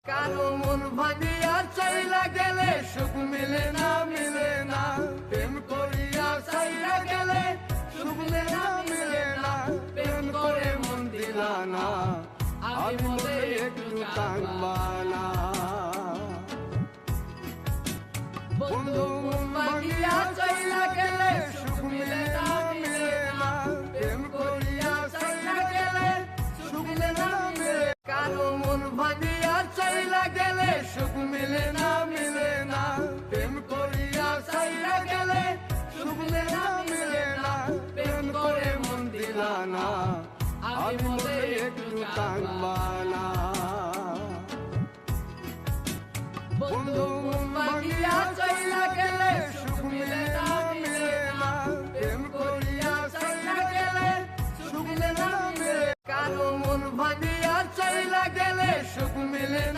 কারো মন ভাঙিয়া চাইলা গেলে সুখ মিলে না প্রেম করিয়া চাইলা গেলে সুখ মিলে না প্রেম করে মন দিলা না আমি মনে একটু টানবা না বন্ধু মন ভাঙিয়া চাইলা গেলে সুখ মিলে না প্রেম করিয়া চাইলা গেলে সুখ মিলে না কারো মন ভাঙিয়া চাইলা গেলে সুখ মিলে না প্রেম করিয়া চাইলা গেলে সুখ মিলে না প্রেম করে মন দিলা না আমি মনে একটু টানবা না বন্ধু মন ভাঙিয়া চাইলা গেলে সুখ মিলে না প্রেম করিয়া চাইলা গেলে সুখ মিলে না কারো মন ভাঙিয়া চাইলা গেলে সুখ মিলে না